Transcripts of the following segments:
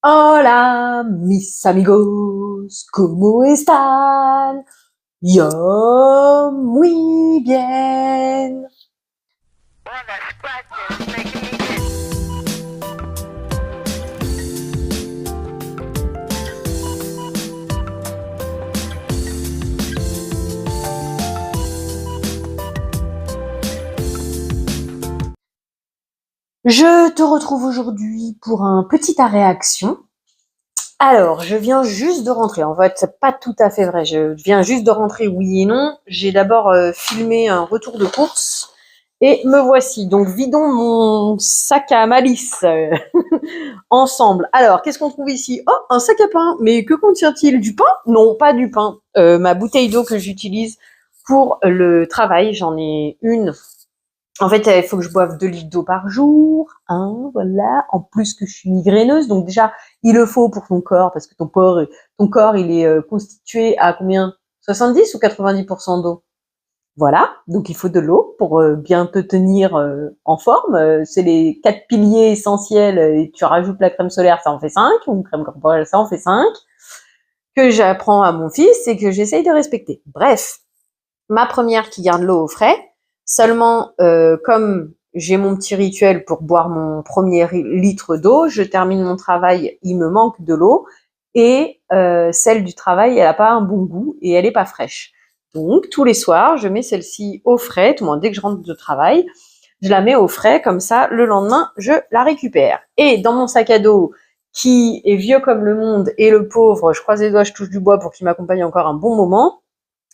Hola, mis amigos, ¿cómo están? Yo muy bien. Je te retrouve aujourd'hui pour un petit arrêt action. Alors, je viens juste de rentrer. En fait, c'est pas tout à fait vrai. Je viens juste de rentrer, oui et non. J'ai d'abord filmé un retour de course et me voici. Donc, vidons mon sac à malice ensemble. Alors, qu'est-ce qu'on trouve ici? Oh, un sac à pain. Mais que contient-il? Du pain? Non, pas du pain. Ma bouteille d'eau que j'utilise pour le travail, j'en ai une. En fait, il faut que je boive 2 litres d'eau par jour, hein, voilà. En plus que je suis migraineuse, donc déjà, il le faut pour ton corps, parce que ton corps, il est constitué à combien? 70 ou 90% d'eau. Voilà, donc il faut de l'eau pour bien te tenir en forme. C'est les 4 piliers essentiels, et tu rajoutes la crème solaire, ça en fait 5, ou crème corporelle, ça en fait 5, que j'apprends à mon fils et que j'essaye de respecter. Bref, ma première qui garde l'eau au frais. Seulement, comme j'ai mon petit rituel pour boire mon premier litre d'eau, je termine mon travail, il me manque de l'eau, et celle du travail, elle n'a pas un bon goût et elle n'est pas fraîche. Donc, tous les soirs, je mets celle-ci au frais, tout le monde, dès que je rentre de travail, je la mets au frais, comme ça, le lendemain, je la récupère. Et dans mon sac à dos, qui est vieux comme le monde, et le pauvre, je croise les doigts, je touche du bois pour qu'il m'accompagne encore un bon moment,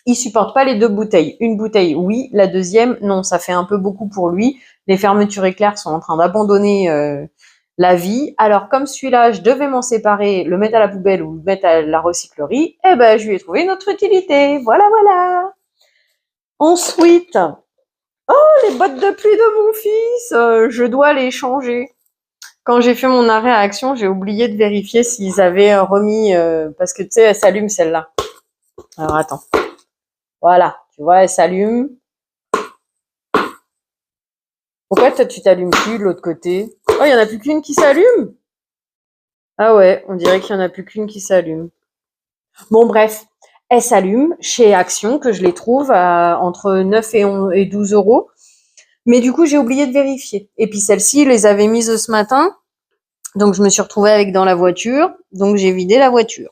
il supporte pas les 2 bouteilles. Une bouteille, oui. La deuxième, non. Ça fait un peu beaucoup pour lui. Les fermetures éclairs sont en train d'abandonner la vie. Alors, comme celui-là, je devais m'en séparer, le mettre à la poubelle ou le mettre à la recyclerie, eh ben, je lui ai trouvé une autre utilité. Voilà, voilà. Ensuite, les bottes de pluie de mon fils, je dois les changer. Quand j'ai fait mon arrêt à action, j'ai oublié de vérifier s'ils avaient remis, parce que tu sais, elle s'allume celle-là. Alors, attends. Voilà. Tu vois, elle s'allume. Pourquoi toi, tu t'allumes plus de l'autre côté? Oh, il y en a plus qu'une qui s'allume? Ah ouais, on dirait qu'il y en a plus qu'une qui s'allume. Bon, bref, elle s'allume chez Action, que je les trouve à entre 9 et 12 euros. Mais du coup, j'ai oublié de vérifier. Et puis celle-ci, ils les avaient mises ce matin. Donc, je me suis retrouvée avec dans la voiture. Donc, j'ai vidé la voiture.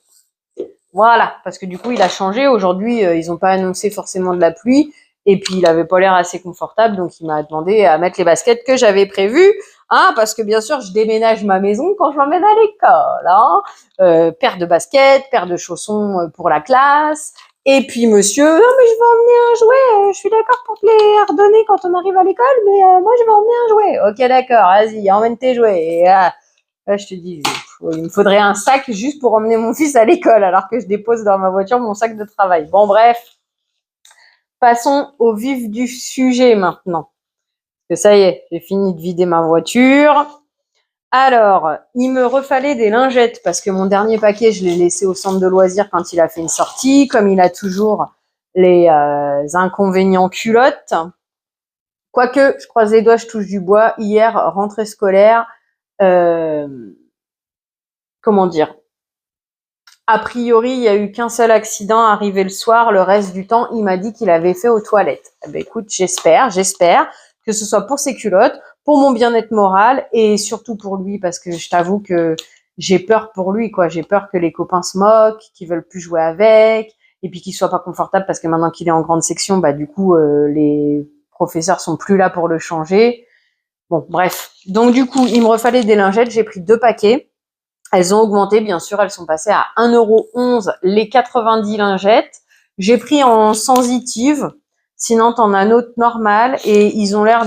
Voilà, parce que du coup, il a changé. Aujourd'hui, ils n'ont pas annoncé forcément de la pluie. Et puis, il avait pas l'air assez confortable. Donc, il m'a demandé à mettre les baskets que j'avais prévues. Hein, parce que bien sûr, je déménage ma maison quand je l'emmène à l'école. Hein. Paire de baskets, paire de chaussons pour la classe. Et puis, monsieur, non, mais je vais emmener un jouet. Je suis d'accord pour te les redonner quand on arrive à l'école. Mais moi, je vais emmener un jouet. Ok, d'accord, vas-y, emmène tes jouets. Et, là, je te dis, il me faudrait un sac juste pour emmener mon fils à l'école, alors que je dépose dans ma voiture mon sac de travail. Bon, bref, passons au vif du sujet maintenant. Parce que ça y est, j'ai fini de vider ma voiture. Alors, il me refallait des lingettes, parce que mon dernier paquet, je l'ai laissé au centre de loisirs quand il a fait une sortie, comme il a toujours les inconvénients culottes. Quoique, je croise les doigts, je touche du bois. Hier, rentrée scolaire, comment dire, a priori, il y a eu qu'un seul accident arrivé le soir. Le reste du temps, il m'a dit qu'il avait fait aux toilettes. Eh ben, écoute, j'espère que ce soit pour ses culottes, pour mon bien-être moral et surtout pour lui, parce que je t'avoue que j'ai peur pour lui, quoi. J'ai peur que les copains se moquent, qu'ils veulent plus jouer avec, et puis qu'il soit pas confortable parce que maintenant qu'il est en grande section, bah du coup, les professeurs sont plus là pour le changer. Bon, bref. Donc du coup, il me refallait des lingettes. J'ai pris 2 paquets. Elles ont augmenté, bien sûr, elles sont passées à 1,11 € les 90 lingettes. J'ai pris en sensitive, sinon t'en as un autre normal, et ils ont l'air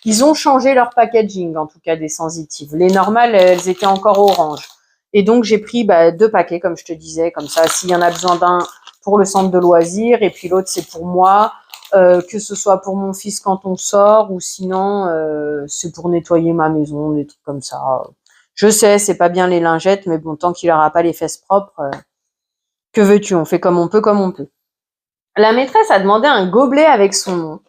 ils ont changé leur packaging, en tout cas des sensitives. Les normales, elles étaient encore orange. Et donc j'ai pris 2 paquets, comme je te disais, comme ça, s'il y en a besoin d'un pour le centre de loisirs, et puis l'autre c'est pour moi, que ce soit pour mon fils quand on sort, ou sinon c'est pour nettoyer ma maison, des trucs comme ça. Je sais, c'est pas bien les lingettes, mais bon, tant qu'il aura pas les fesses propres, que veux-tu? On fait comme on peut, comme on peut. La maîtresse a demandé un gobelet avec son nom.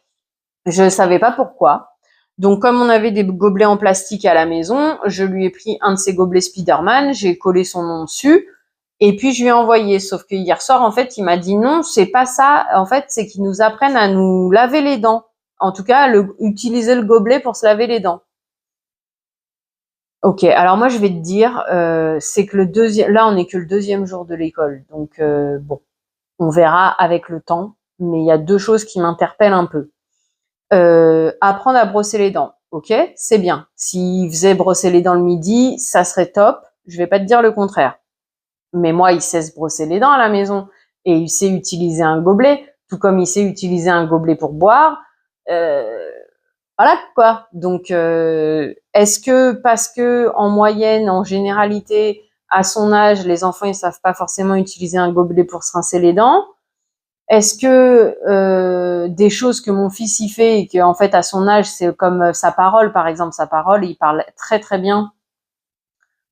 Je savais pas pourquoi. Donc, comme on avait des gobelets en plastique à la maison, je lui ai pris un de ces gobelets Spider-Man, j'ai collé son nom dessus, et puis je lui ai envoyé. Sauf que hier soir, en fait, il m'a dit non, c'est pas ça. En fait, c'est qu'ils nous apprennent à nous laver les dents. En tout cas, utiliser le gobelet pour se laver les dents. Ok, alors moi je vais te dire, c'est que là on n'est que le deuxième jour de l'école, donc bon, on verra avec le temps. Mais il y a deux choses qui m'interpellent un peu. Apprendre à brosser les dents, ok, c'est bien. S'il faisait brosser les dents le midi, ça serait top. Je vais pas te dire le contraire. Mais moi, il sait se brosser les dents à la maison et il sait utiliser un gobelet, tout comme il sait utiliser un gobelet pour boire. Euh, voilà quoi. Donc, est-ce que parce que en moyenne, en généralité, à son âge, les enfants ils savent pas forcément utiliser un gobelet pour se rincer les dents? Est-ce que des choses que mon fils y fait et qu'en fait à son âge c'est comme sa parole par exemple, sa parole, il parle très très bien.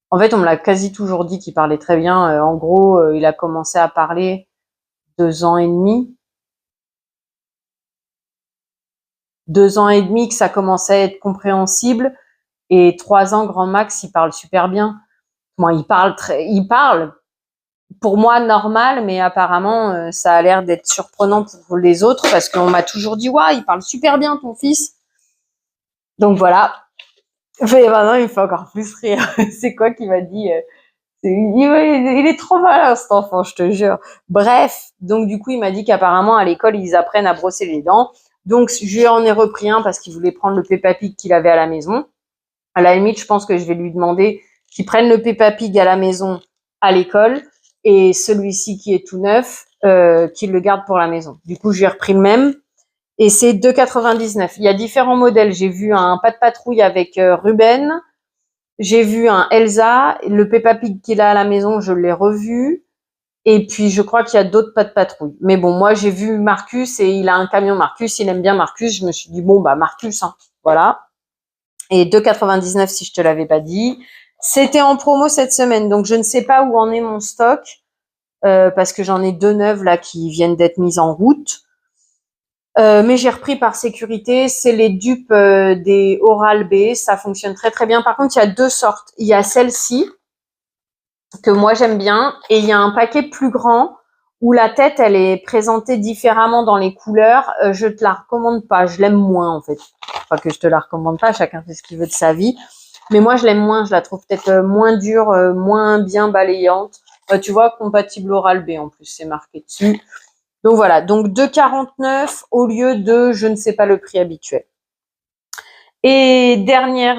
En fait, on me l'a quasi toujours dit qu'il parlait très bien. En gros, il a commencé à parler 2 ans et demi. 2 ans et demi que ça commençait à être compréhensible. Et 3 ans, grand max, il parle super bien. Bon, il parle pour moi normal, mais apparemment, ça a l'air d'être surprenant pour les autres parce qu'on m'a toujours dit, ouais, il parle super bien ton fils. Donc voilà. Mais maintenant, il me fait encore plus rire. C'est quoi qui m'a dit il est trop malin cet enfant, je te jure. Bref, donc du coup, il m'a dit qu'apparemment à l'école, ils apprennent à brosser les dents. Donc je lui en ai repris un parce qu'il voulait prendre le Peppa Pig qu'il avait à la maison. À la limite, je pense que je vais lui demander qu'il prenne le Peppa Pig à la maison, à l'école, et celui-ci qui est tout neuf, qu'il le garde pour la maison. Du coup, j'ai repris le même, et c'est 2,99. Il y a différents modèles. J'ai vu un Pas de Patrouille avec Ruben. J'ai vu un Elsa. Le Peppa Pig qu'il a à la maison, je l'ai revu. Et puis, je crois qu'il y a d'autres Pas de Patrouille. Mais bon, moi, j'ai vu Marcus et il a un camion Marcus. Il aime bien Marcus. Je me suis dit, bon, bah, Marcus, hein. Voilà. Et 2,99 si je te l'avais pas dit. C'était en promo cette semaine, donc je ne sais pas où en est mon stock, parce que j'en ai 2 neuves là qui viennent d'être mises en route. Mais j'ai repris par sécurité. C'est les dupes des Oral-B. Ça fonctionne très très bien. Par contre, il y a deux sortes. Il y a celle-ci que moi j'aime bien, et il y a un paquet plus grand où la tête elle est présentée différemment dans les couleurs. Je te la recommande pas. Je l'aime moins en fait. Enfin que je te la recommande pas. Chacun fait ce qu'il veut de sa vie. Mais moi, je l'aime moins. Je la trouve peut-être moins dure, moins bien balayante. Tu vois, compatible Oral-B en plus, c'est marqué dessus. Donc voilà. Donc 2,49 au lieu de je ne sais pas le prix habituel. Et dernier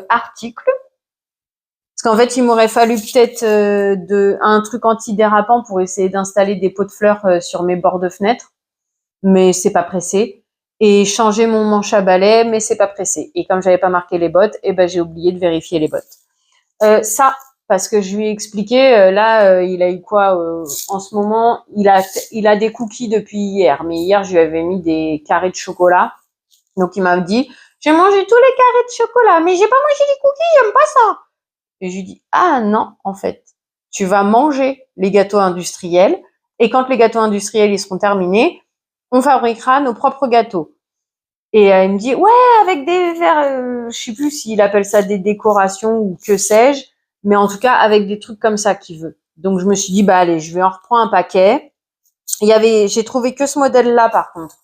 article, parce qu'en fait, il m'aurait fallu peut-être un truc antidérapant pour essayer d'installer des pots de fleurs sur mes bords de fenêtre, mais c'est pas pressé. Et changer mon manche à balai, mais c'est pas pressé. Et comme j'avais pas marqué les bottes, eh ben j'ai oublié de vérifier les bottes. Ça, parce que je lui ai expliqué, là, il a eu quoi en ce moment, il a des cookies depuis hier, mais hier, je lui avais mis des carrés de chocolat. Donc, il m'a dit, j'ai mangé tous les carrés de chocolat, mais j'ai pas mangé les cookies, j'aime pas ça. Et je lui dis, ah non, en fait, tu vas manger les gâteaux industriels, et quand les gâteaux industriels, ils seront terminés, on fabriquera nos propres gâteaux. Et il me dit, ouais, avec des verres, je sais plus s'il appelle ça des décorations ou que sais-je, mais en tout cas, avec des trucs comme ça qu'il veut. Donc, je me suis dit, bah, allez, je vais en reprendre un paquet. J'ai trouvé que ce modèle-là, par contre,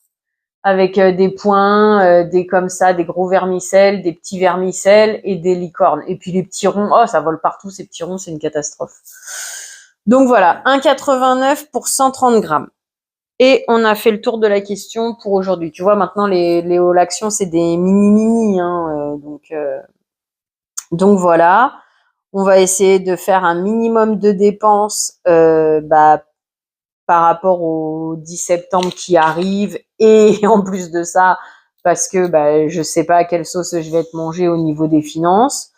avec des points, des comme ça, des gros vermicelles, des petits vermicelles et des licornes. Et puis les petits ronds, oh, ça vole partout, ces petits ronds, c'est une catastrophe. Donc voilà, 1,89 pour 130 grammes. Et on a fait le tour de la question pour aujourd'hui. Tu vois, maintenant, les All Action, c'est des mini-mini. Hein, donc voilà. On va essayer de faire un minimum de dépenses par rapport au 10 septembre qui arrive. Et en plus de ça, parce que je sais pas à quelle sauce je vais être mangée au niveau des finances.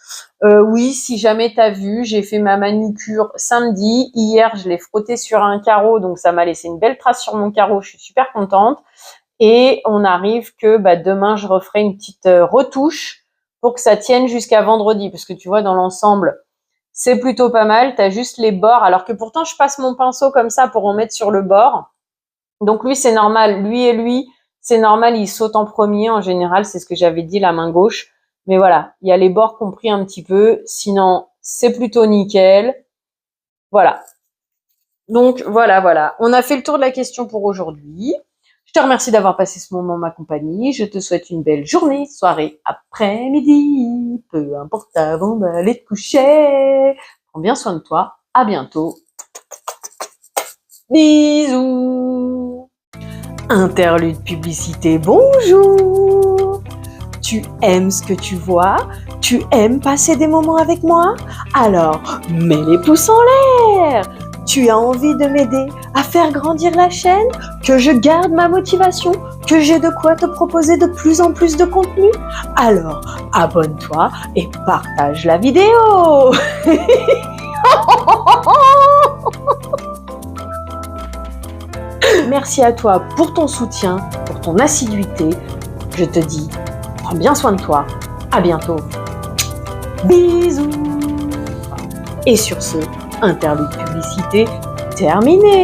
Oui, si jamais t'as vu, j'ai fait ma manucure samedi. Hier, je l'ai frotté sur un carreau, donc ça m'a laissé une belle trace sur mon carreau. Je suis super contente. Et on arrive que demain, je referai une petite retouche pour que ça tienne jusqu'à vendredi. Parce que tu vois, dans l'ensemble, c'est plutôt pas mal. T'as juste les bords, alors que pourtant, je passe mon pinceau comme ça pour en mettre sur le bord. Donc lui, c'est normal. Lui et lui, C'est normal, il saute en premier. En général, c'est ce que j'avais dit, la main gauche. Mais voilà, il y a les bords compris un petit peu. Sinon, c'est plutôt nickel. Voilà. Donc, voilà. On a fait le tour de la question pour aujourd'hui. Je te remercie d'avoir passé ce moment en ma compagnie. Je te souhaite une belle journée, soirée, après-midi. Peu importe avant d'aller te coucher. Prends bien soin de toi. À bientôt. Bisous. Interlude publicité, bonjour. Tu aimes ce que tu vois? Tu aimes passer des moments avec moi? Alors, mets les pouces en l'air. Tu as envie de m'aider à faire grandir la chaîne? Que je garde ma motivation? Que j'ai de quoi te proposer de plus en plus de contenu? Alors, abonne-toi et partage la vidéo. Merci à toi pour ton soutien, pour ton assiduité. Je te dis, prends bien soin de toi. À bientôt. Bisous. Et sur ce, interlude publicité terminé.